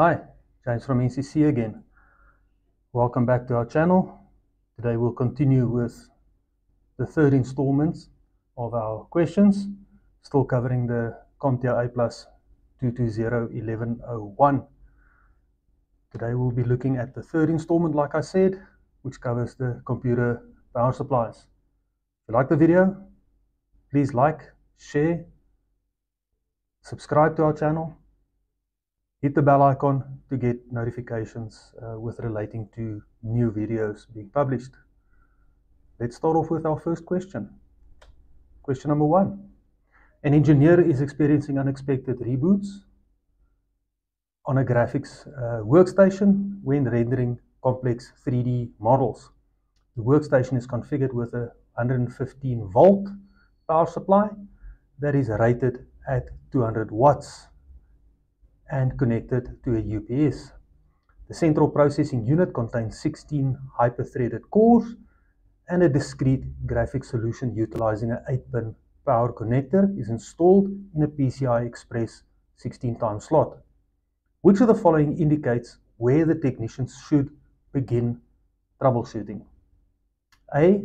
Hi, James from NCC again. Welcome back to our channel. Today we'll continue with the third installment of our questions, still covering the CompTIA A+ 2201101. Today we'll be looking at the third installment, like I said, which covers the computer power supplies. If you like the video, please like, share, subscribe to our channel. Hit the bell icon to get notifications with relating to new videos being published. Let's start off with our first question. Question number 1. An engineer is experiencing unexpected reboots on a graphics workstation when rendering complex 3D models. The workstation is configured with a 115 volt power supply that is rated at 200 watts. And connected to a UPS. The central processing unit contains 16 hyper-threaded cores and a discrete graphics solution utilizing an 8-pin power connector is installed in a PCI Express 16x slot. Which of the following indicates where the technicians should begin troubleshooting? A.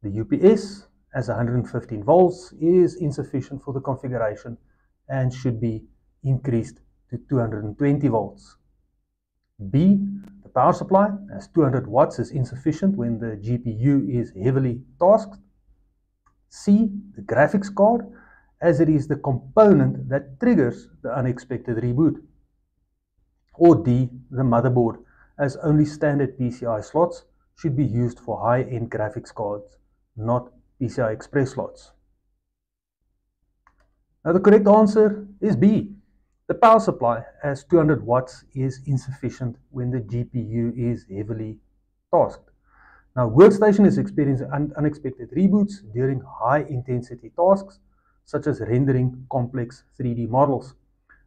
The UPS, as 115 volts, is insufficient for the configuration and should be increased to 220 volts. B. The power supply, as 200 watts, is insufficient when the GPU is heavily tasked. C. The graphics card, as it is the component that triggers the unexpected reboot. Or D. The motherboard, as only standard PCI slots should be used for high-end graphics cards, not PCI Express slots. Now the correct answer is B. The power supply, as 200 watts, is insufficient when the GPU is heavily tasked. Now, workstation is experiencing unexpected reboots during high-intensity tasks, such as rendering complex 3D models.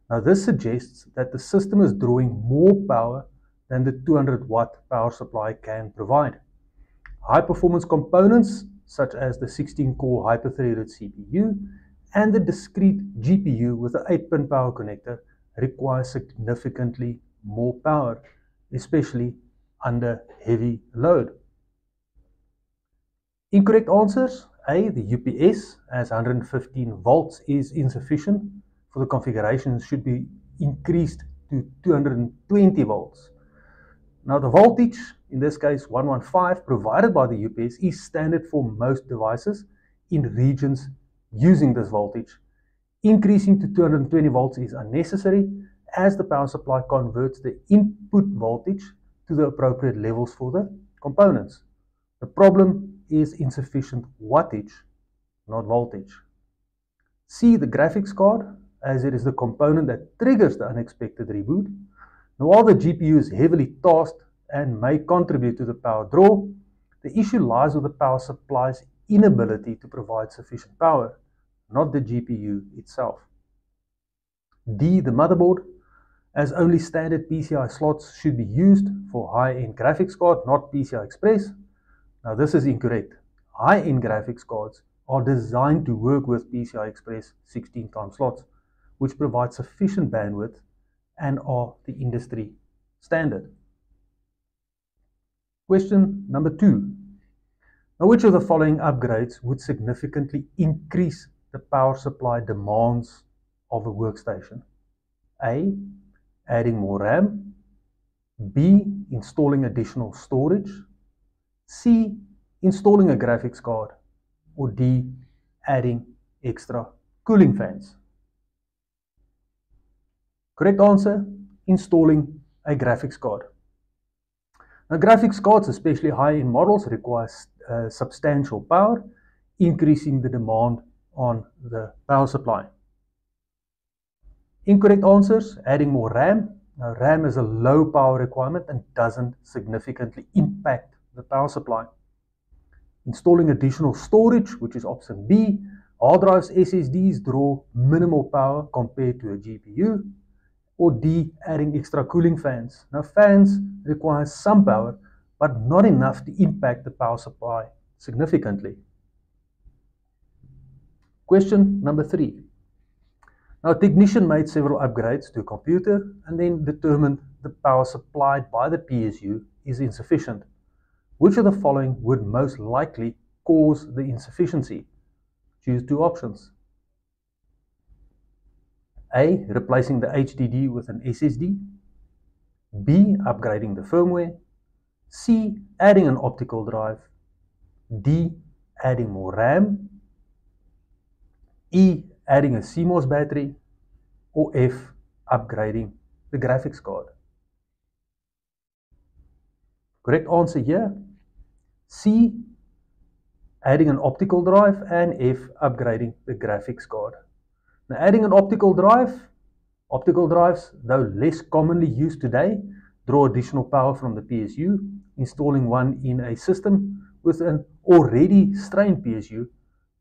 Now, this suggests that the system is drawing more power than the 200-watt power supply can provide. High-performance components, such as the 16-core hyper-threaded CPU, and the discrete GPU with an 8-pin power connector require significantly more power, especially under heavy load. Incorrect answers. A. The UPS, as 115 volts, is insufficient for the configuration should be increased to 220 volts. Now the voltage, in this case 115, provided by the UPS is standard for most devices in regions using this voltage. Increasing to 220 volts is unnecessary as the power supply converts the input voltage to the appropriate levels for the components. The problem is insufficient wattage, not voltage. C. The graphics card, as it is the component that triggers the unexpected reboot. Now, while the GPU is heavily tasked and may contribute to the power draw, the issue lies with the power supply's inability to provide sufficient power, not the GPU itself. D. The motherboard, as only standard PCI slots should be used for high-end graphics card, not PCI Express. Now this is incorrect. High-end graphics cards are designed to work with PCI Express 16x slots, which provide sufficient bandwidth and are the industry standard. Question number 2. Now, which of the following upgrades would significantly increase the power supply demands of a workstation? A. Adding more RAM. B. Installing additional storage. C. Installing a graphics card. Or D. Adding extra cooling fans. Correct answer, installing a graphics card. Now, graphics cards, especially high-end models, require substantial power, increasing the demand on the power supply. Incorrect answers. Adding more RAM. Now, RAM is a low power requirement and doesn't significantly impact the power supply. Installing additional storage, which is option B. Hard drives, SSDs draw minimal power compared to a GPU. Or D. Adding extra cooling fans. Now, fans require some power, but not enough to impact the power supply significantly. Question number 3. Now, a technician made several upgrades to a computer and then determined the power supplied by the PSU is insufficient. Which of the following would most likely cause the insufficiency? Choose two options. A. Replacing the HDD with an SSD. B. Upgrading the firmware. C. Adding an optical drive. D. Adding more RAM. E. Adding a CMOS battery. Or F. Upgrading the graphics card. Correct answer here, C. Adding an optical drive, and F. Upgrading the graphics card. Now, adding an optical drives, though less commonly used today, draw additional power from the PSU. Installing one in a system with an already strained PSU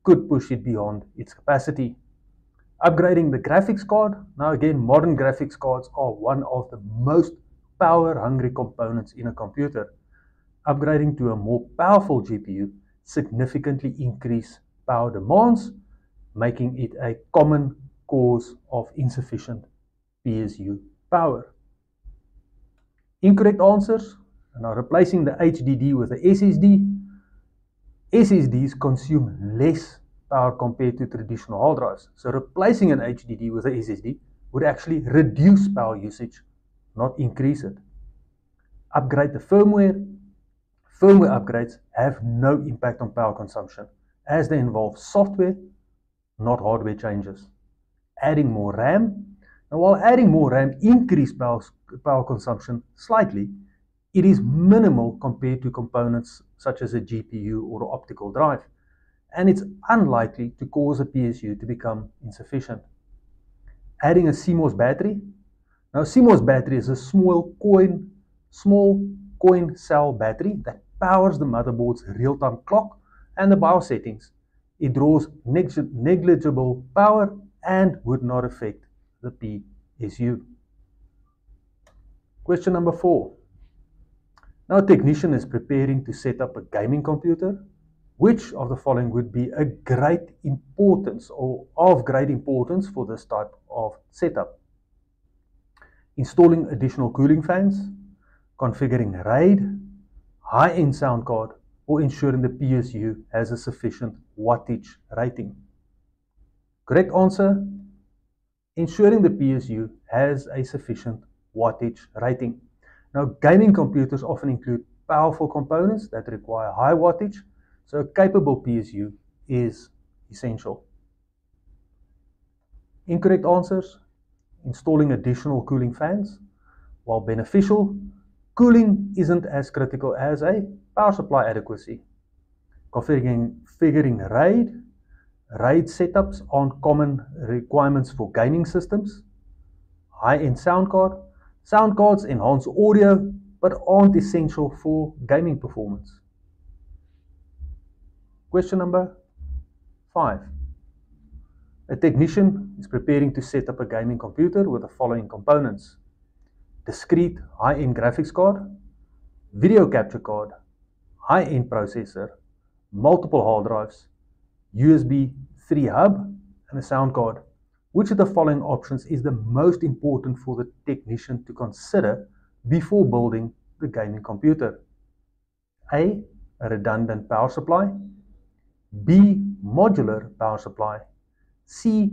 could push it beyond its capacity. Upgrading the graphics card. Now again, modern graphics cards are one of the most power-hungry components in a computer. Upgrading to a more powerful GPU significantly increase power demands, making it a common cause of insufficient PSU power. Incorrect answers. Now, replacing the HDD with the SSD. SSDs consume less power compared to traditional hard drives. So replacing an HDD with a SSD would actually reduce power usage, not increase it. Upgrade the firmware. Firmware upgrades have no impact on power consumption as they involve software, not hardware changes. Adding more RAM. Now, while adding more RAM increases power consumption slightly, it is minimal compared to components such as a GPU or an optical drive, and it's unlikely to cause a PSU to become insufficient. Adding a CMOS battery. Now, CMOS battery is a small coin cell battery that powers the motherboard's real-time clock and the BIOS settings. It draws negligible power and would not affect the PSU. Question number 4. Now, a technician is preparing to set up a gaming computer. Which of the following would be a great importance or of great importance for this type of setup? Installing additional cooling fans, configuring RAID, high-end sound card, or ensuring the PSU has a sufficient wattage rating. Correct answer, ensuring the PSU has a sufficient wattage rating. Now, gaming computers often include powerful components that require high wattage, so a capable PSU is essential. Incorrect answers. Installing additional cooling fans. While beneficial, cooling isn't as critical as a power supply adequacy. Configuring RAID setups aren't common requirements for gaming systems. High-end sound cards enhance audio but aren't essential for gaming performance. Question number 5. A technician is preparing to set up a gaming computer with the following components: discrete high-end graphics card, video capture card, high-end processor, multiple hard drives, USB 3 hub, and a sound card. Which of the following options is the most important for the technician to consider before building the gaming computer? A. A redundant power supply. B. Modular power supply. C.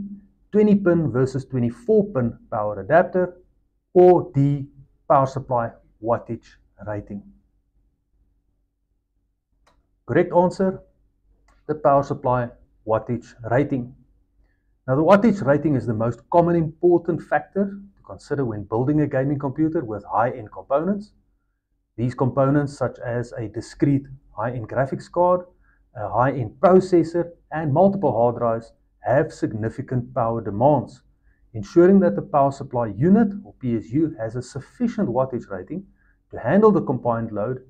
20-pin versus 24-pin power adapter. Or D. Power supply wattage rating. Correct answer, the power supply wattage rating. Now, the wattage rating is the most common important factor to consider when building a gaming computer with high-end components. These components, such as a discrete high-end graphics card, a high-end processor, and multiple hard drives, have significant power demands. Ensuring that the power supply unit, or PSU, has a sufficient wattage rating to handle the combined load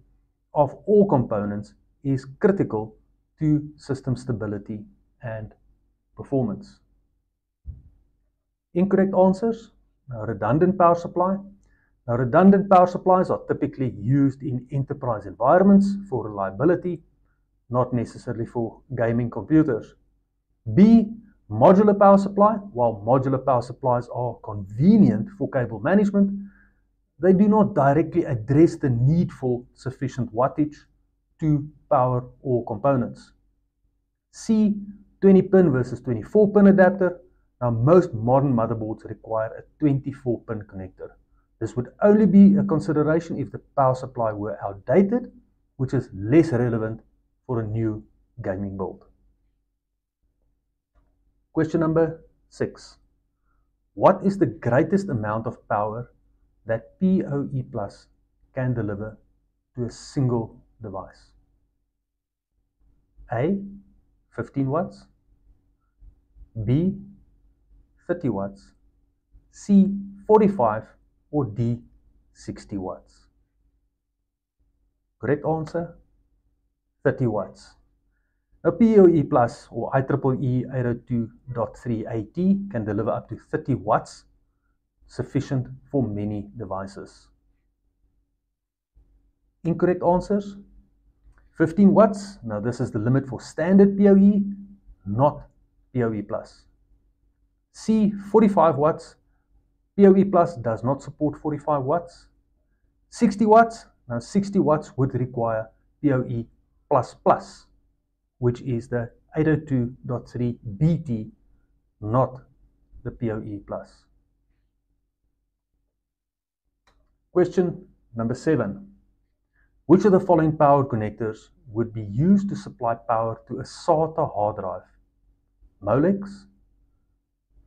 of all components is critical to system stability and performance. Incorrect answers. Now, redundant power supply. Now, redundant power supplies are typically used in enterprise environments for reliability, not necessarily for gaming computers. B. Modular power supply, while modular power supplies are convenient for cable management, they do not directly address the need for sufficient wattage to power all components. C, 20-pin versus 24-pin adapter. Now, most modern motherboards require a 24-pin connector. This would only be a consideration if the power supply were outdated, which is less relevant for a new gaming build. Question number 6. What is the greatest amount of power that PoE Plus can deliver to a single device? A, 15 watts, B, 30 watts, C, 45, or D, 60 watts? Correct answer, 30 watts. Now, PoE Plus or IEEE 802.3 AT can deliver up to 30 watts, sufficient for many devices. Incorrect answers. 15 watts, now this is the limit for standard PoE, not PoE Plus. C, 45 watts, PoE Plus does not support 45 watts. 60 watts, now 60 watts would require PoE Plus, which is the 802.3 BT, not the PoE Plus. Question number 7. Which of the following power connectors would be used to supply power to a SATA hard drive? Molex,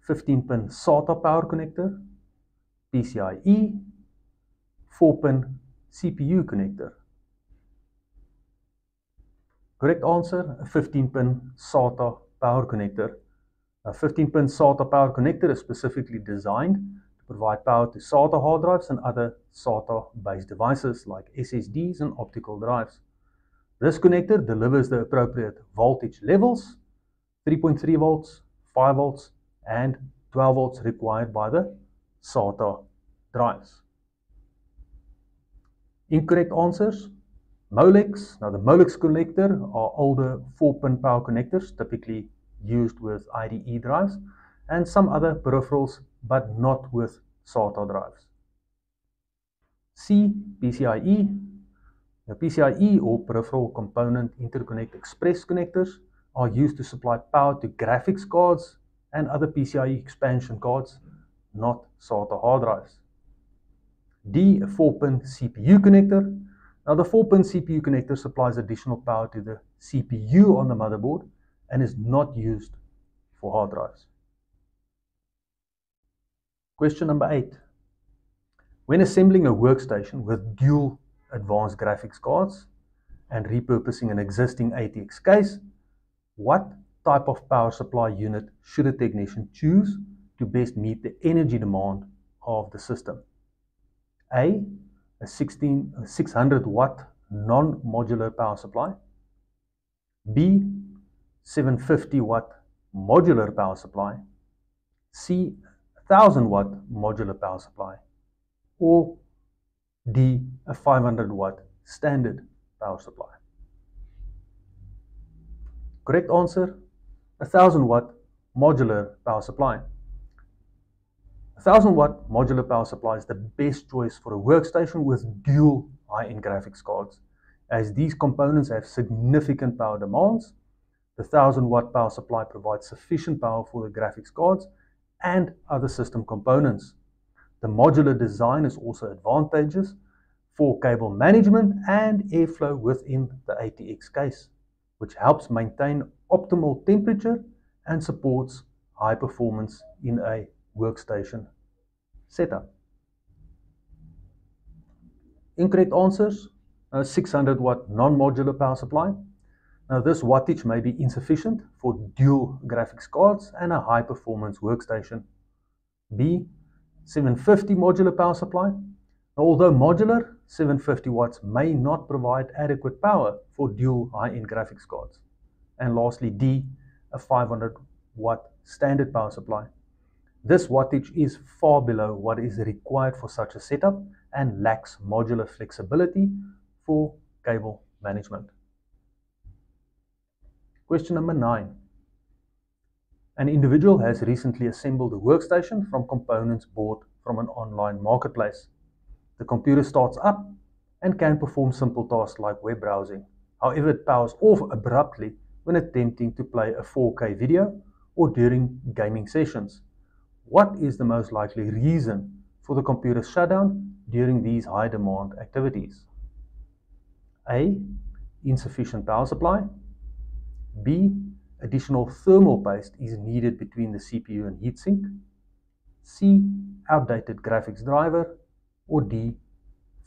15-pin SATA power connector, PCIe, 4-pin CPU connector. Correct answer, a 15-pin SATA power connector. A 15-pin SATA power connector is specifically designed to provide power to SATA hard drives and other SATA-based devices like SSDs and optical drives. This connector delivers the appropriate voltage levels, 3.3 volts, 5 volts, and 12 volts required by the SATA drives. Incorrect answers. Molex. Now, the Molex connector are older 4-pin power connectors, typically used with IDE drives and some other peripherals, but not with SATA drives. C, PCIe. The PCIe or Peripheral Component Interconnect Express connectors are used to supply power to graphics cards and other PCIe expansion cards, not SATA hard drives. D, a 4-pin CPU connector. Now, the 4-pin CPU connector supplies additional power to the CPU on the motherboard and is not used for hard drives. Question number 8. When assembling a workstation with dual advanced graphics cards and repurposing an existing ATX case, what type of power supply unit should a technician choose to best meet the energy demand of the system? A, a 600 watt non-modular power supply. B, 750 watt modular power supply. C, 1000 watt modular power supply. Or D, a 500 watt standard power supply. Correct answer, 1000 watt modular power supply. 1000 watt modular power supply is the best choice for a workstation with dual high-end graphics cards, as these components have significant power demands. The 1000 watt power supply provides sufficient power for the graphics cards and other system components. The modular design is also advantageous for cable management and airflow within the ATX case, which helps maintain optimal temperature and supports high performance in a workstation setup. Incorrect answers. 600 watt non-modular power supply. Now, this wattage may be insufficient for dual graphics cards and a high performance workstation. B, 750 modular power supply. Now, although modular, 750 watts may not provide adequate power for dual high-end graphics cards. And lastly, D, a 500 watt standard power supply. This wattage is far below what is required for such a setup and lacks modular flexibility for cable management. Question number 9. An individual has recently assembled a workstation from components bought from an online marketplace. The computer starts up and can perform simple tasks like web browsing. However, it powers off abruptly when attempting to play a 4K video or during gaming sessions. What is the most likely reason for the computer's shutdown during these high-demand activities? A. Insufficient power supply. B. Additional thermal paste is needed between the CPU and heatsink. C. Outdated graphics driver. Or D.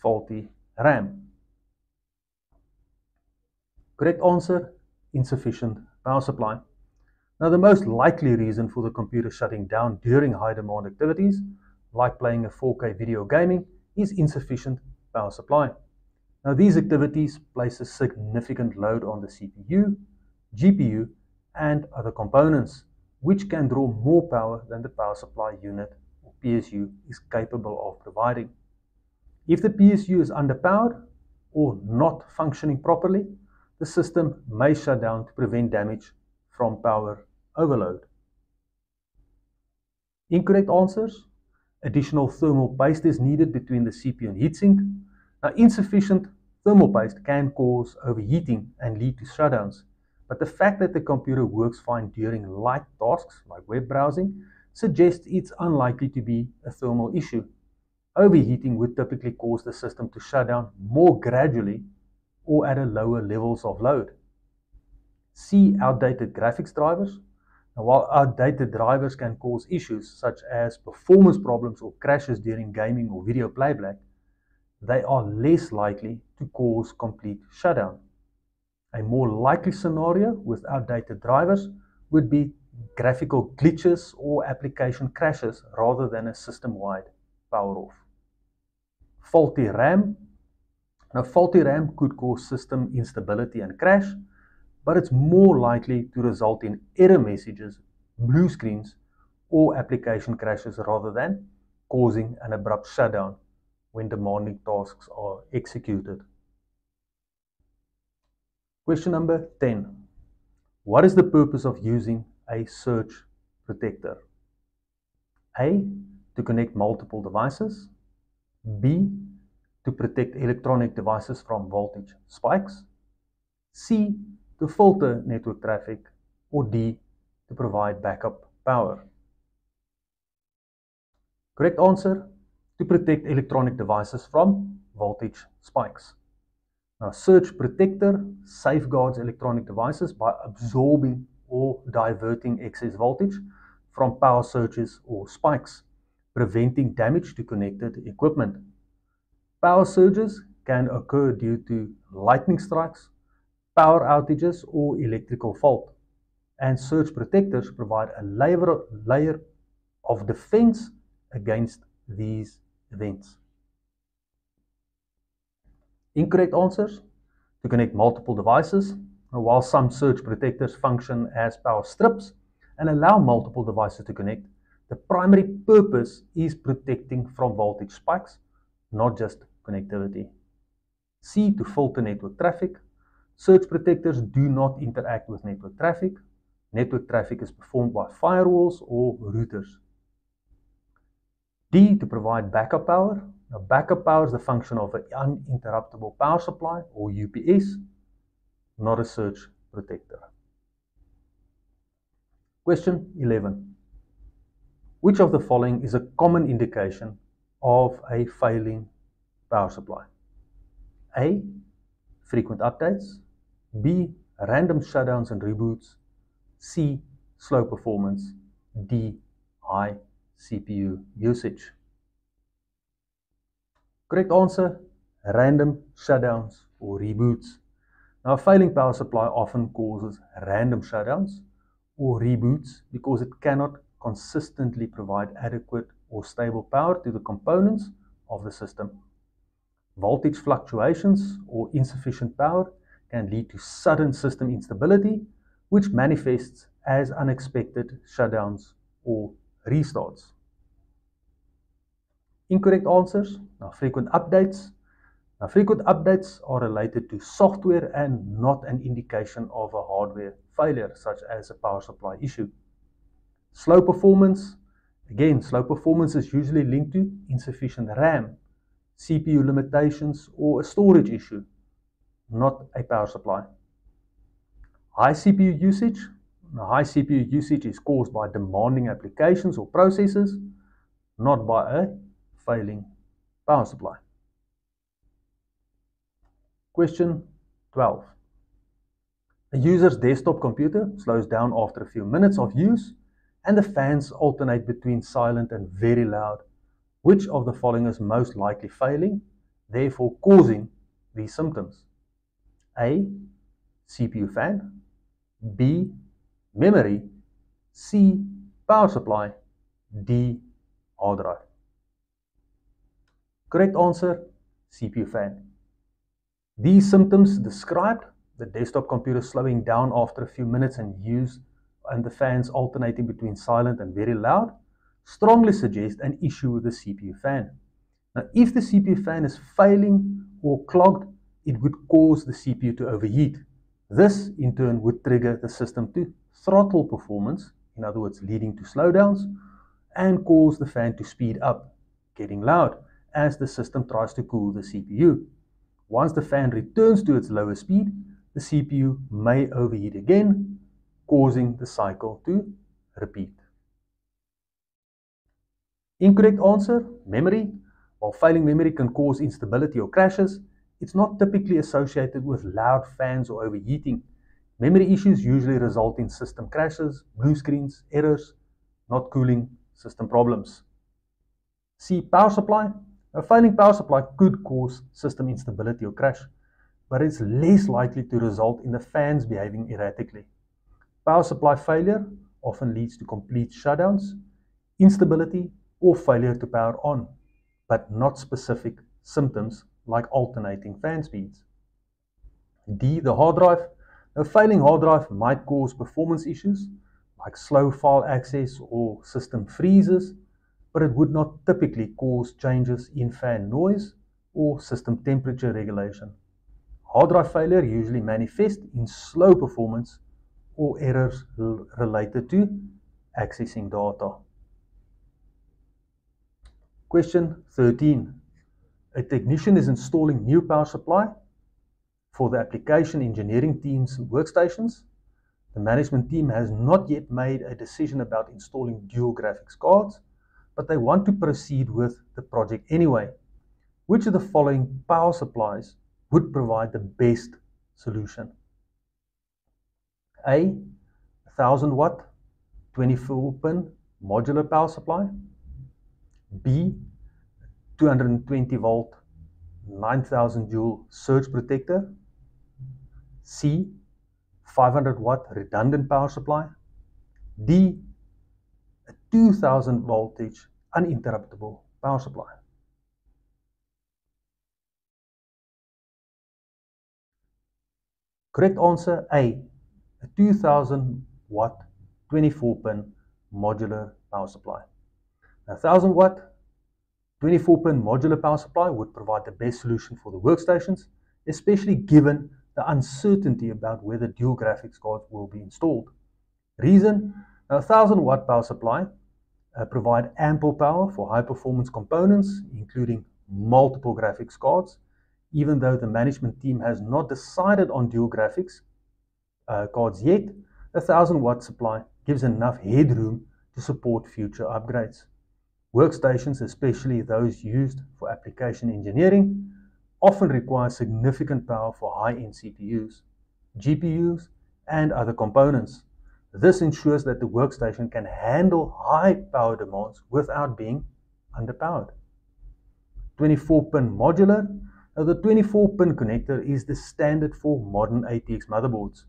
Faulty RAM. Correct answer, insufficient power supply. Now, the most likely reason for the computer shutting down during high demand activities, like playing a 4K video gaming, is insufficient power supply. Now, these activities place a significant load on the CPU, GPU, and other components, which can draw more power than the power supply unit or PSU is capable of providing. If the PSU is underpowered or not functioning properly, the system may shut down to prevent damage from power overload. Incorrect answers. Additional thermal paste is needed between the CPU and heatsink. Now, insufficient thermal paste can cause overheating and lead to shutdowns, but the fact that the computer works fine during light tasks like web browsing suggests it's unlikely to be a thermal issue. Overheating would typically cause the system to shut down more gradually or at a lower levels of load. C. Outdated graphics drivers. Now, while outdated drivers can cause issues such as performance problems or crashes during gaming or video playback, they are less likely to cause complete shutdown. A more likely scenario with outdated drivers would be graphical glitches or application crashes rather than a system-wide power off. Faulty RAM. Now, faulty RAM could cause system instability and crash, but it's more likely to result in error messages, blue screens, or application crashes rather than causing an abrupt shutdown when demanding tasks are executed. Question number 10. What is the purpose of using a surge protector? A. To connect multiple devices. B. To protect electronic devices from voltage spikes. C. To filter network traffic. Or D. To provide backup power. Correct answer, to protect electronic devices from voltage spikes. Now, surge protector safeguards electronic devices by absorbing or diverting excess voltage from power surges or spikes, preventing damage to connected equipment. Power surges can occur due to lightning strikes, power outages, or electrical fault, and surge protectors provide a layer of defense against these events. Incorrect answers: to connect multiple devices. While some surge protectors function as power strips and allow multiple devices to connect, the primary purpose is protecting from voltage spikes, not just connectivity. C. To filter network traffic. Surge protectors do not interact with network traffic. Network traffic is performed by firewalls or routers. D. To provide backup power. Now, backup power is the function of an uninterruptible power supply, or UPS, not a surge protector. Question 11. Which of the following is a common indication of a failing power supply? A. Frequent updates. B. Random shutdowns and reboots. C. Slow performance. D. High CPU usage. Correct answer: random shutdowns or reboots. Now, a failing power supply often causes random shutdowns or reboots because it cannot consistently provide adequate or stable power to the components of the system. Voltage fluctuations or insufficient power can lead to sudden system instability, which manifests as unexpected shutdowns or restarts. Incorrect answers. Now, frequent updates. Now, frequent updates are related to software and not an indication of a hardware failure, such as a power supply issue. Slow performance. Again, slow performance is usually linked to insufficient RAM, CPU limitations, or a storage issue, not a power supply. High CPU usage. Now, high CPU usage is caused by demanding applications or processes, not by a failing power supply. Question 12. A user's desktop computer slows down after a few minutes of use, and the fans alternate between silent and very loud. Which of the following is most likely failing, therefore causing these symptoms? A. CPU fan. B. Memory. C. Power supply. D. Hard drive. Correct answer, CPU fan. These symptoms described, the desktop computer slowing down after a few minutes in use and the fans alternating between silent and very loud, strongly suggest an issue with the CPU fan. Now, if the CPU fan is failing or clogged, it would cause the CPU to overheat. This, in turn, would trigger the system to throttle performance, in other words, leading to slowdowns, and cause the fan to speed up, getting loud, as the system tries to cool the CPU. Once the fan returns to its lower speed, the CPU may overheat again, causing the cycle to repeat. Incorrect answer, memory. While failing memory can cause instability or crashes, it's not typically associated with loud fans or overheating. Memory issues usually result in system crashes, blue screens, errors, not cooling system problems. C. Power supply. A failing power supply could cause system instability or crash, but it's less likely to result in the fans behaving erratically. Power supply failure often leads to complete shutdowns, instability, or failure to power on, but not specific symptoms like alternating fan speeds. D. The hard drive. A failing hard drive might cause performance issues like slow file access or system freezes, but it would not typically cause changes in fan noise or system temperature regulation. Hard drive failure usually manifests in slow performance or errors related to accessing data. Question 13. A technician is installing new power supply for the application engineering team's workstations. The management team has not yet made a decision about installing dual graphics cards, but they want to proceed with the project anyway. Which of the following power supplies would provide the best solution? A. 1000 watt 24 pin modular power supply. B. 220 volt 9000 joule surge protector. C. 500 watt redundant power supply. D. A 2000 voltage uninterruptible power supply. Correct answer A. A 2000 watt 24 pin modular power supply. A 1000 watt 24 pin modular power supply would provide the best solution for the workstations, especially given the uncertainty about whether dual graphics cards will be installed. Reason, a 1000 watt power supply provide ample power for high performance components, including multiple graphics cards, even though the management team has not decided on dual graphics cards yet. A 1000 watt supply gives enough headroom to support future upgrades. Workstations, especially those used for application engineering, often require significant power for high-end CPUs, GPUs, and other components. This ensures that the workstation can handle high power demands without being underpowered. 24-pin modular. Now, the 24-pin connector is the standard for modern ATX motherboards.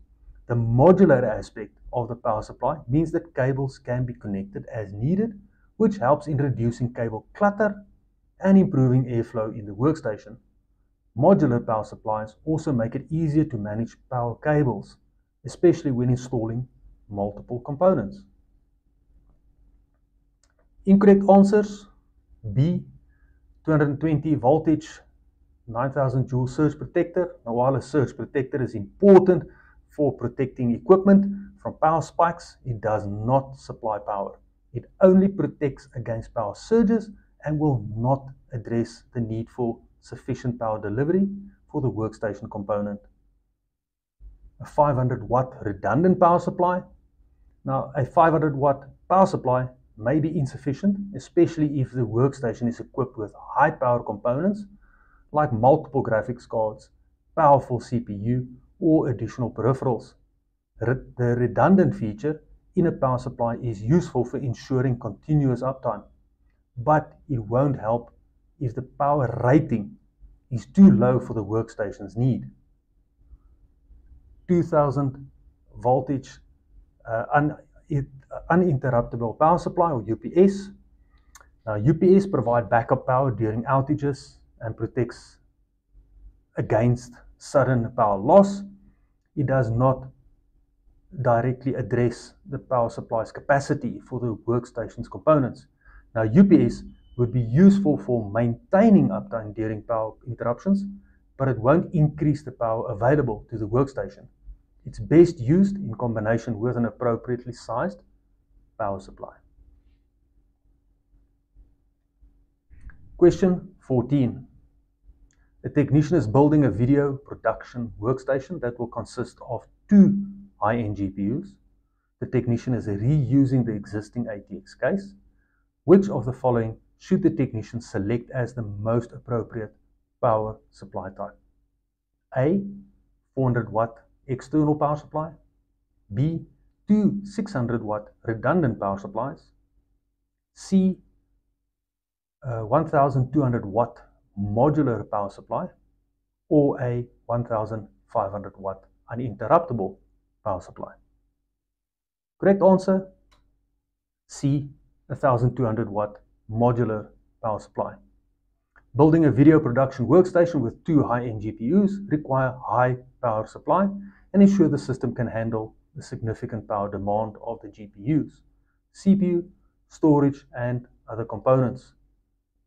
The modular aspect of the power supply means that cables can be connected as needed, which helps in reducing cable clutter and improving airflow in the workstation. Modular power supplies also make it easier to manage power cables, especially when installing multiple components. Incorrect answers. B. 220 voltage 9000 joule surge protector. Now, while a surge protector is important for protecting equipment from power spikes, it does not supply power. It only protects against power surges and will not address the need for sufficient power delivery for the workstation component. A 500 watt redundant power supply. Now, a 500 watt power supply may be insufficient, especially if the workstation is equipped with high power components like multiple graphics cards, powerful CPU, or additional peripherals. The redundant feature in a power supply is useful for ensuring continuous uptime, but it won't help if the power rating is too low for the workstation's need. 2000 voltage uninterruptible power supply, or UPS. Now, UPS provide backup power during outages and protects against sudden power loss. It does not directly address the power supply's capacity for the workstation's components. Now, UPS would be useful for maintaining uptime during power interruptions, but it won't increase the power available to the workstation. It's best used in combination with an appropriately sized power supply. Question 14. A technician is building a video production workstation that will consist of 2 high-end GPUs. The technician is reusing the existing ATX case. Which of the following should the technician select as the most appropriate power supply type? A. 400 watt external power supply. B. 2 600 watt redundant power supplies. C. 1200 watt modular power supply, or a 1500 watt uninterruptible power supply. Correct answer, C. 1200 watt modular power supply. Building a video production workstation with 2 high-end GPUs require high power supply and ensure the system can handle the significant power demand of the GPUs, CPU, storage, and other components.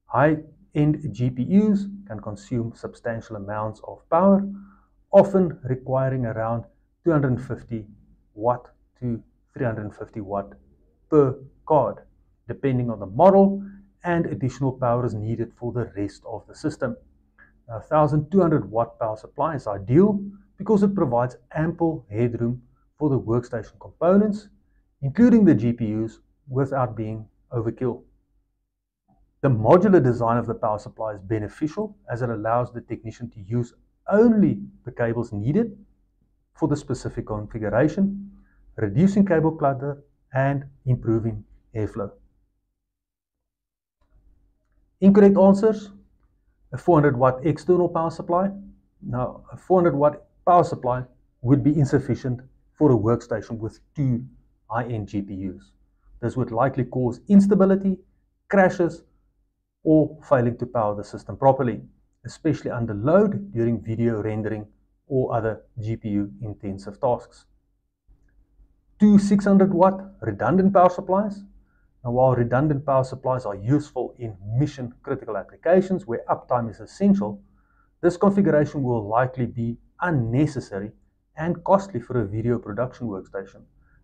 High-end GPUs can consume substantial amounts of power, often requiring around 250 watt to 350 watt per card, depending on the model, and additional power is needed for the rest of the system. A 1200 watt power supply is ideal because it provides ample headroom for the workstation components, including the GPUs, without being overkill. The modular design of the power supply is beneficial as it allows the technician to use only the cables needed for the specific configuration, reducing cable clutter and improving airflow. Incorrect answers. A 400 watt external power supply. Now, a 400 watt power supply would be insufficient for a workstation with 2 high-end GPUs. This would likely cause instability, crashes, or failing to power the system properly, especially under load during video rendering or other GPU-intensive tasks. 2 600 watt redundant power supplies. Now, while redundant power supplies are useful in mission-critical applications where uptime is essential, this configuration will likely be unnecessary and costly for a video production workstation,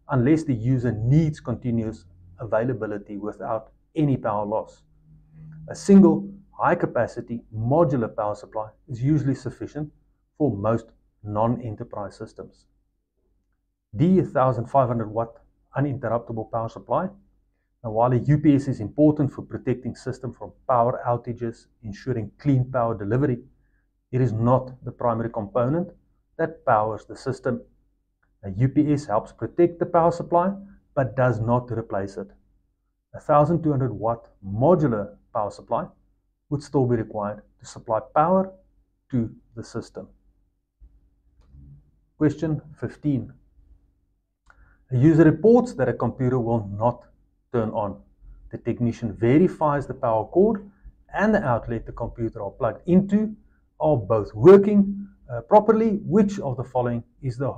unless the user needs continuous availability without any power loss. A single high-capacity modular power supply is usually sufficient for most non-enterprise systems. D 1500 watt uninterruptible power supply. Now, while a UPS is important for protecting system from power outages, ensuring clean power delivery, it is not the primary component that powers the system. A UPS helps protect the power supply, but does not replace it. A 1200 watt modular power supply would still be required to supply power to the system. Question 15. A user reports that a computer will not turn on. The technician verifies the power cord and the outlet the computer are plugged into are both working properly. Which of the following is the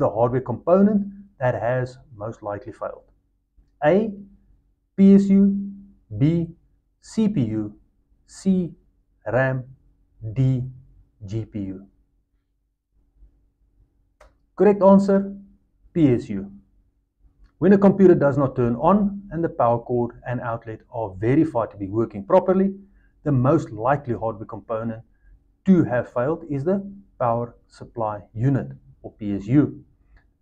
hardware component that has most likely failed? A. PSU. B. CPU. C. RAM. D. GPU. Correct answer, PSU. When a computer does not turn on and the power cord and outlet are verified to be working properly, the most likely hardware component to have failed is the power supply unit, or PSU.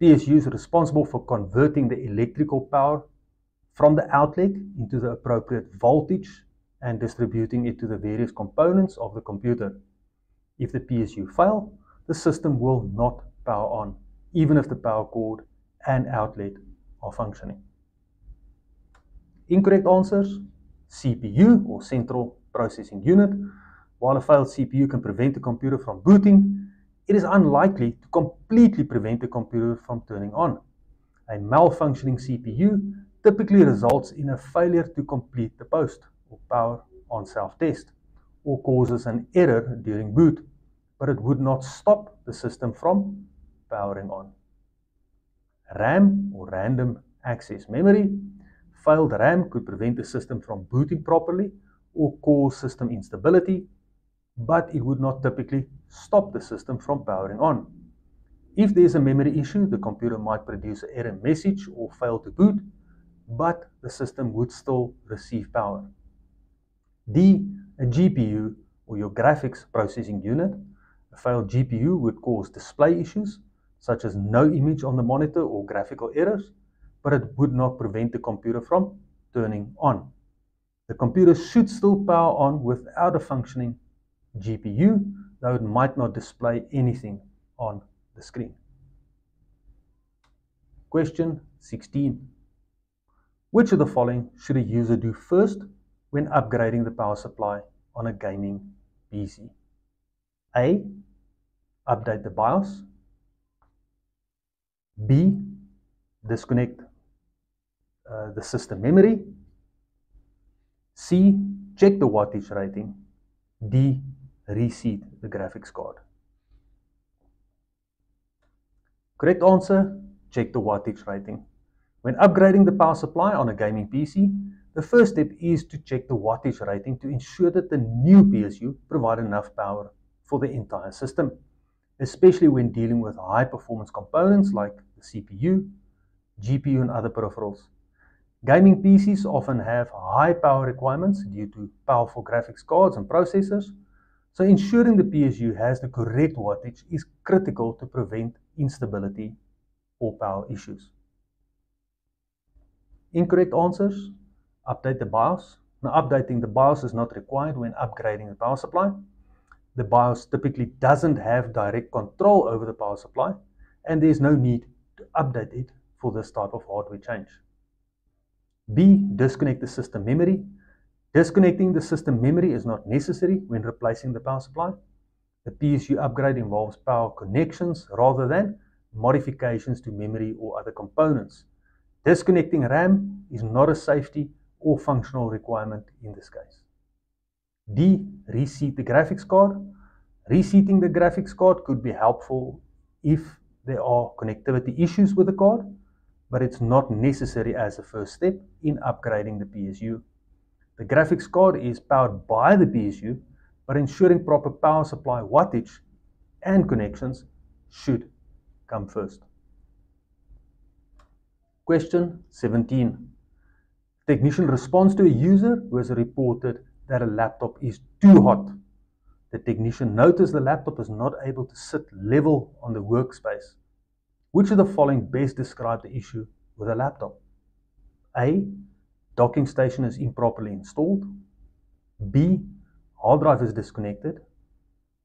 PSU is responsible for converting the electrical power from the outlet into the appropriate voltage and distributing it to the various components of the computer. If the PSU fail, the system will not power on, even if the power cord and outlet are functioning. Incorrect answers: CPU, or Central Processing Unit. While a failed CPU can prevent the computer from booting, it is unlikely to completely prevent the computer from turning on. A malfunctioning CPU typically results in a failure to complete the POST, or power on self-test, or causes an error during boot, but it would not stop the system from powering on. RAM, or Random Access Memory. Failed RAM could prevent the system from booting properly or cause system instability, but it would not typically stop the system from powering on. If there is a memory issue, the computer might produce an error message or fail to boot, but the system would still receive power. D, a GPU, or your graphics processing unit. A failed GPU would cause display issues, such as no image on the monitor or graphical errors, but it would not prevent the computer from turning on. The computer should still power on without a functioning GPU, though it might not display anything on the screen. Question 16. Which of the following should a user do first when upgrading the power supply on a gaming PC? A, update the BIOS. B, disconnect the system memory. C, check the wattage rating. D, reseat the graphics card. Correct answer: check the wattage rating. When upgrading the power supply on a gaming PC, the first step is to check the wattage rating to ensure that the new PSU provides enough power for the entire system, especially when dealing with high performance components like the CPU, GPU, and other peripherals. Gaming PCs often have high power requirements due to powerful graphics cards and processors, so ensuring the PSU has the correct wattage is critical to prevent instability or power issues. Incorrect answers: update the BIOS. Now, updating the BIOS is not required when upgrading the power supply. The BIOS typically doesn't have direct control over the power supply, and there's no need to update it for this type of hardware change. B, disconnect the system memory. Disconnecting the system memory is not necessary when replacing the power supply. The PSU upgrade involves power connections rather than modifications to memory or other components. Disconnecting RAM is not a safety or functional requirement in this case. D, reseat the graphics card. Reseating the graphics card could be helpful if there are connectivity issues with the card, but it's not necessary as a first step in upgrading the PSU. The graphics card is powered by the PSU, but ensuring proper power supply wattage and connections should come first. Question 17. Technician responds to a user who has reported that a laptop is too hot. The technician noticed the laptop is not able to sit level on the workspace. Which of the following best describe the issue with a laptop? A, docking station is improperly installed. B, hard drive is disconnected.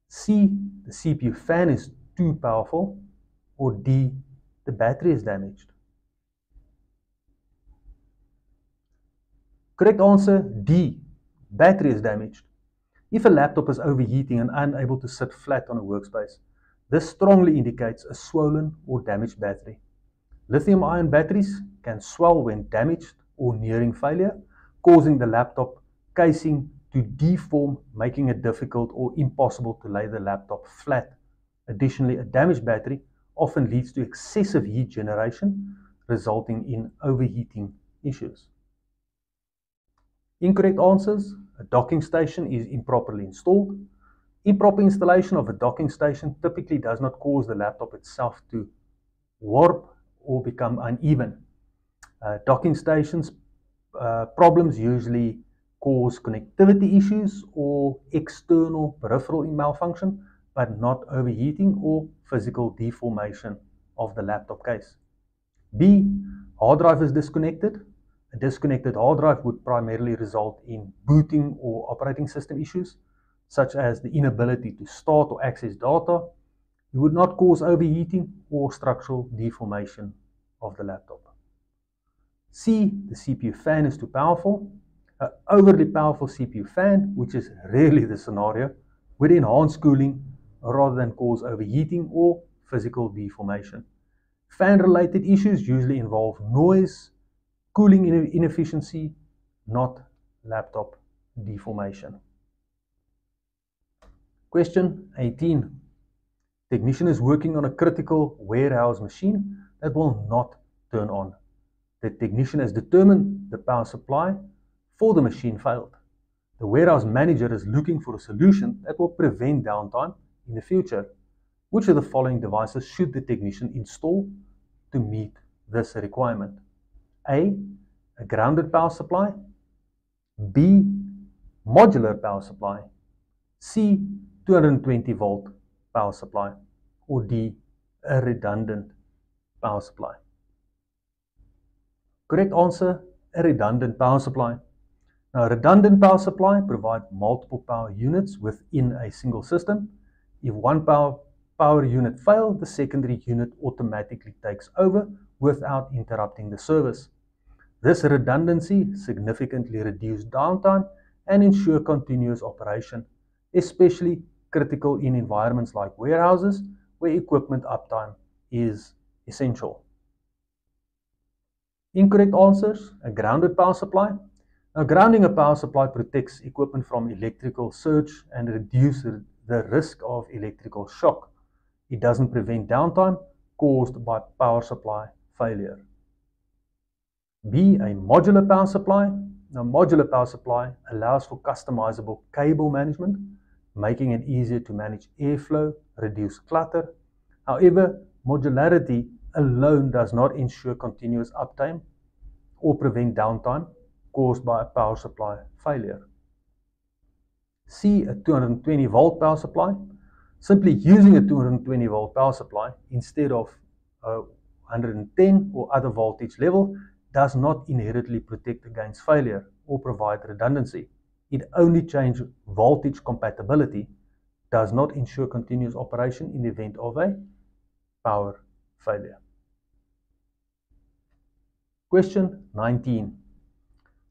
C, the CPU fan is too powerful. Or D, the battery is damaged. Correct answer: D, battery is damaged. If a laptop is overheating and unable to sit flat on a workspace, this strongly indicates a swollen or damaged battery. Lithium-ion batteries can swell when damaged or nearing failure, causing the laptop casing to deform, making it difficult or impossible to lay the laptop flat. Additionally, a damaged battery often leads to excessive heat generation, resulting in overheating issues. Incorrect answers: a docking station is improperly installed. Improper installation of a docking station typically does not cause the laptop itself to warp or become uneven. Docking stations problems usually cause connectivity issues or external peripheral malfunction, but not overheating or physical deformation of the laptop case. B, hard drive is disconnected. A disconnected hard drive would primarily result in booting or operating system issues, such as the inability to start or access data. It would not cause overheating or structural deformation of the laptop. C, the CPU fan is too powerful. An overly powerful CPU fan, which is rarely the scenario, would enhance cooling rather than cause overheating or physical deformation. Fan-related issues usually involve noise, cooling inefficiency, not laptop deformation. Question 18. Technician is working on a critical warehouse machine that will not turn on. The technician has determined the power supply for the machine failed. The warehouse manager is looking for a solution that will prevent downtime in the future. Which of the following devices should the technician install to meet this requirement? A grounded power supply. B, modular power supply. C, 220 volt power supply. Or D, a redundant power supply. Correct answer, a redundant power supply. Now, a redundant power supply provides multiple power units within a single system. If one power unit fails, the secondary unit automatically takes over without interrupting the service. This redundancy significantly reduces downtime and ensures continuous operation, especially critical in environments like warehouses where equipment uptime is essential. Incorrect answers, a grounded power supply. Now, grounding a power supply protects equipment from electrical surge and reduces the risk of electrical shock. It doesn't prevent downtime caused by power supply failure. B, a modular power supply. Now, modular power supply allows for customizable cable management, making it easier to manage airflow, reduce clutter. However, modularity alone does not ensure continuous uptime or prevent downtime caused by a power supply failure. C, a 220 volt power supply. Simply using a 220 volt power supply instead of 110 or other voltage level does not inherently protect against failure or provide redundancy. It only changes voltage compatibility, does not ensure continuous operation in the event of a power failure. Question 19.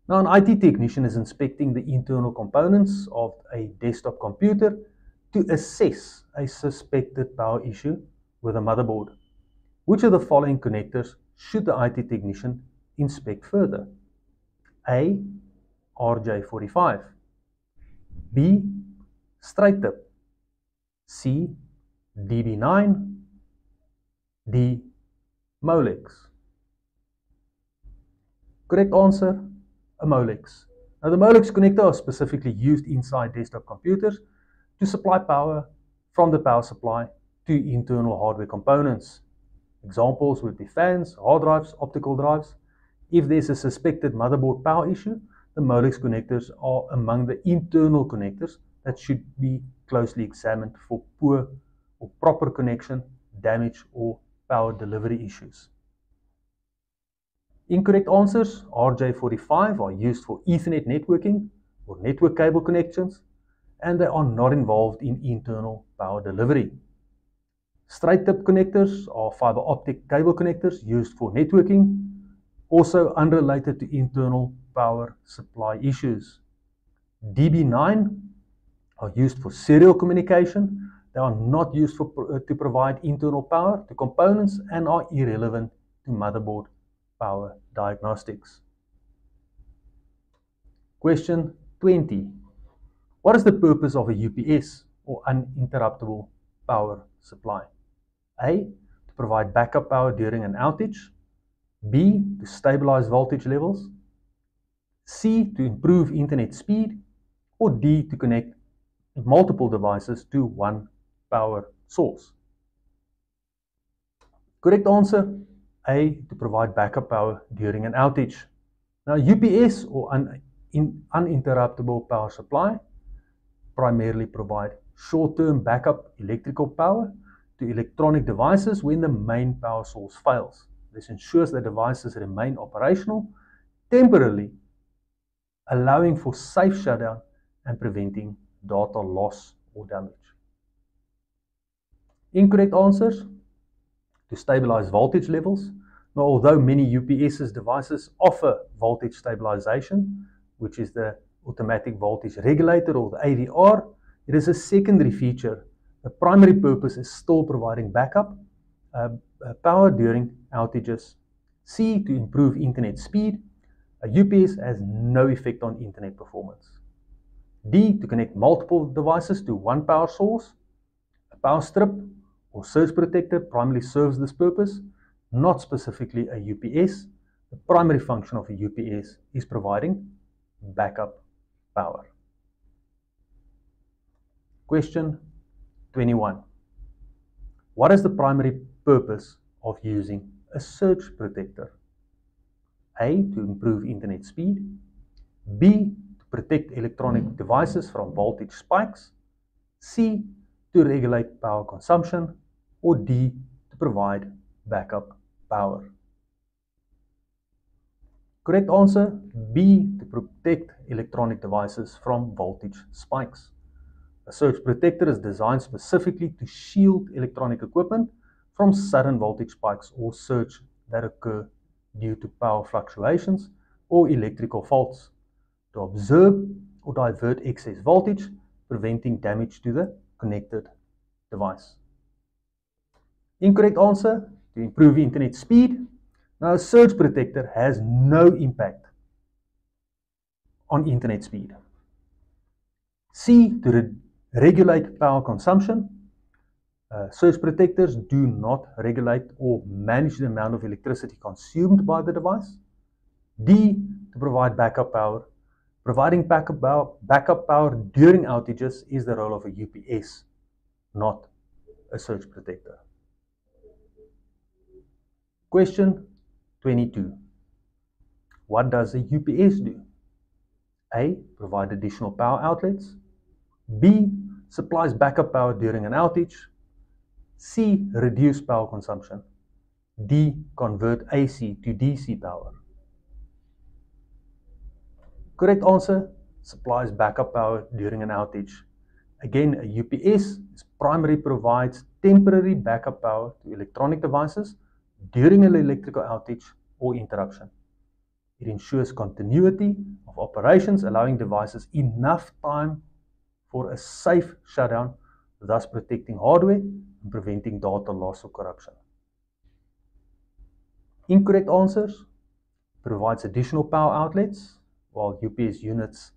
Now, an IT technician is inspecting the internal components of a desktop computer to assess a suspected power issue with a motherboard. Which of the following connectors should the IT technician inspect further? A, RJ45. B, straight tip. C, DB9. D, Molex. Correct answer, a Molex. Now, the Molex connector is specifically used inside desktop computers to supply power from the power supply to internal hardware components. Examples would be fans, hard drives, optical drives. If there's a suspected motherboard power issue, the Molex connectors are among the internal connectors that should be closely examined for poor or proper connection, damage, or power delivery issues. Incorrect answers, RJ45 are used for Ethernet networking or network cable connections, and they are not involved in internal power delivery. Straight tip connectors are fiber optic cable connectors used for networking, also unrelated to internal power supply issues. DB9 are used for serial communication. They are not used to provide internal power to components and are irrelevant to motherboard power diagnostics. Question 20. What is the purpose of a UPS or uninterruptible power supply? A, to provide backup power during an outage. B, to stabilize voltage levels. C, to improve internet speed. Or D, to connect multiple devices to one power source. Correct answer, A, to provide backup power during an outage. Now, UPS or uninterruptible power supply primarily provide short-term backup electrical power to electronic devices when the main power source fails. This ensures that devices remain operational temporarily, allowing for safe shutdown and preventing data loss or damage. Incorrect answers: to stabilize voltage levels. Now, although many UPS devices offer voltage stabilization, which is the automatic voltage regulator or the AVR, it is a secondary feature. The primary purpose is still providing backup power during outages. C, to improve internet speed. A UPS has no effect on internet performance. D, to connect multiple devices to one power source. A power strip or surge protector primarily serves this purpose, not specifically a UPS. The primary function of a UPS is providing backup power. Question 21. What is the primary purpose of using a surge protector? A, to improve internet speed. B, to protect electronic devices from voltage spikes. C, to regulate power consumption. Or D, to provide backup power. Correct answer: B, to protect electronic devices from voltage spikes. A surge protector is designed specifically to shield electronic equipment from sudden voltage spikes or surge that occur due to power fluctuations or electrical faults, to absorb or divert excess voltage, preventing damage to the connected device. Incorrect answer: to improve internet speed. Now, a surge protector has no impact on internet speed. C, to regulate power consumption. Surge protectors do not regulate or manage the amount of electricity consumed by the device. D, to provide backup power. Providing backup power during outages is the role of a UPS, not a surge protector. Question 22. What does a UPS do? A, provide additional power outlets. B, supplies backup power during an outage. C, reduce power consumption. D, convert AC to DC power. Correct answer: supplies backup power during an outage. Again, a UPS primarily provides temporary backup power to electronic devices during an electrical outage or interruption. It ensures continuity of operations, allowing devices enough time for a safe shutdown, thus protecting hardware and preventing data loss or corruption. Incorrect answers: provides additional power outlets. While UPS units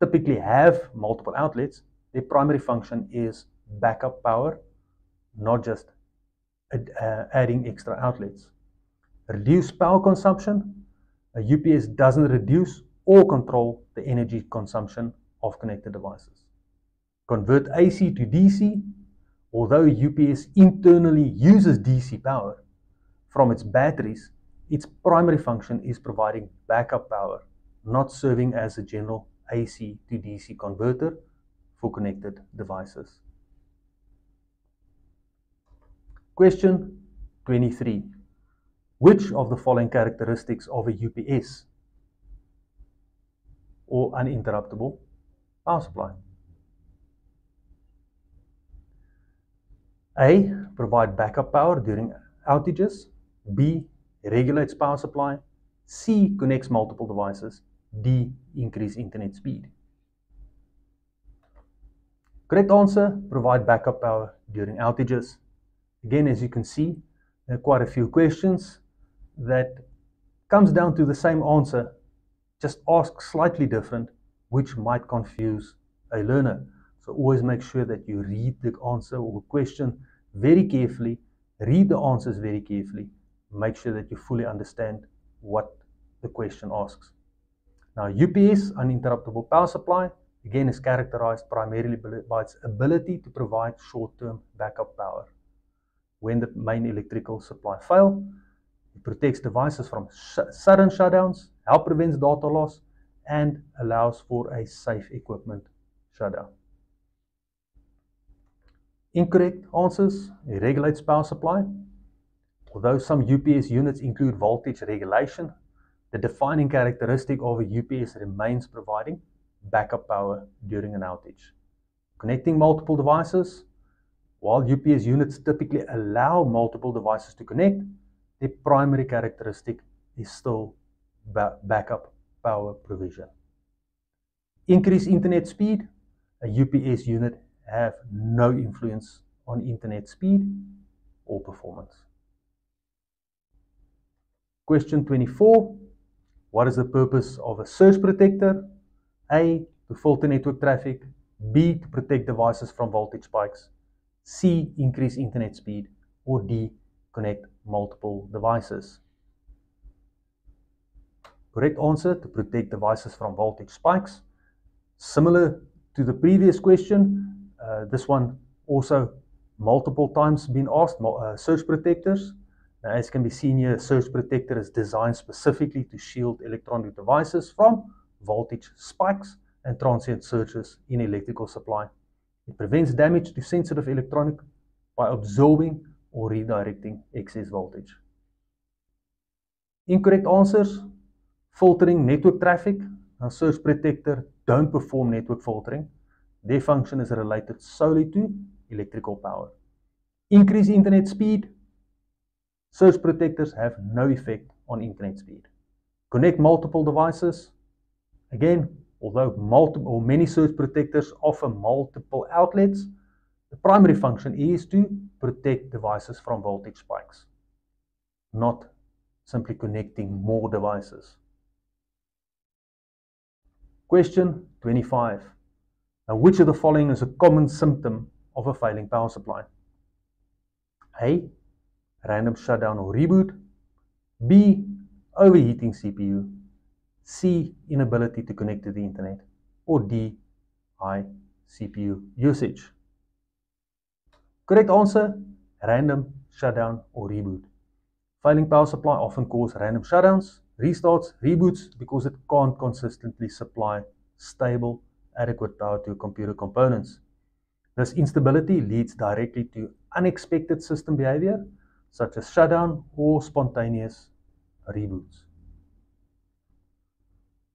typically have multiple outlets, their primary function is backup power, not just adding extra outlets. Reduce power consumption. A UPS doesn't reduce or control the energy consumption of connected devices. Convert AC to DC. Although UPS internally uses DC power from its batteries, its primary function is providing backup power, not serving as a general AC to DC converter for connected devices. Question 23. Which of the following characteristics of a UPS or uninterruptible power supply? A, provide backup power during outages. B, regulates power supply. C, connects multiple devices. D, increase internet speed. Correct answer: provide backup power during outages. Again, as you can see, there are quite a few questions that comes down to the same answer, just ask slightly different, which might confuse a learner. So always make sure that you read the answer or question very carefully, read the answers very carefully, make sure that you fully understand what the question asks. Now, UPS, uninterruptible power supply, again is characterized primarily by its ability to provide short-term backup power. When the main electrical supply fails, It protects devices from sudden shutdowns, helps prevent data loss, and allows for a safe equipment shutdown. Incorrect answers. It regulates power supply. Although some UPS units include voltage regulation, the defining characteristic of a UPS remains providing backup power during an outage. Connecting multiple devices. While UPS units typically allow multiple devices to connect, their primary characteristic is still backup power provision. Increased internet speed. A UPS unit have no influence on internet speed or performance. Question 24. What is the purpose of a surge protector? A, to filter network traffic. B, to protect devices from voltage spikes. C, increase internet speed. Or D, connect multiple devices. Correct answer, to protect devices from voltage spikes. Similar to the previous question, this one also multiple times been asked, surge protectors. Now, as can be seen here, a surge protector is designed specifically to shield electronic devices from voltage spikes and transient surges in electrical supply. It prevents damage to sensitive electronic by absorbing or redirecting excess voltage. Incorrect answers. Filtering network traffic. Now, surge protector don't perform network filtering. Their function is related solely to electrical power. Increase internet speed. Surge protectors have no effect on internet speed. Connect multiple devices. Again, although many surge protectors offer multiple outlets, the primary function is to protect devices from voltage spikes, not simply connecting more devices. Question 25. Now, which of the following is a common symptom of a failing power supply? A, random shutdown or reboot. B, overheating CPU. C, inability to connect to the internet. Or D, high CPU usage. Correct answer, random shutdown or reboot. Failing power supply often causes random shutdowns, restarts, reboots because it can't consistently supply stable, adequate power to computer components. This instability leads directly to unexpected system behavior, such as shutdown or spontaneous reboots.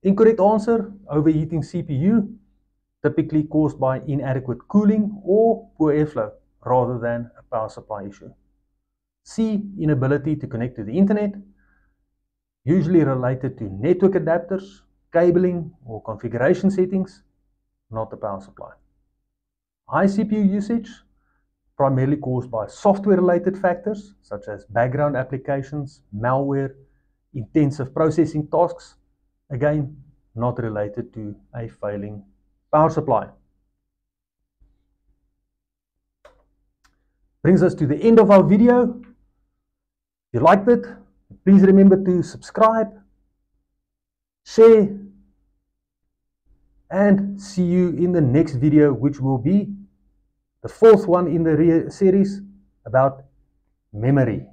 Incorrect answer, overheating CPU, typically caused by inadequate cooling or poor airflow rather than a power supply issue. C, inability to connect to the internet, usually related to network adapters, cabling, or configuration settings, not the power supply. High CPU usage, primarily caused by software-related factors such as background applications, malware, intensive processing tasks, again, not related to a failing power supply. Brings us to the end of our video. If you liked it, please remember to subscribe, share, and see you in the next video, which will be the fourth one in the series about memory.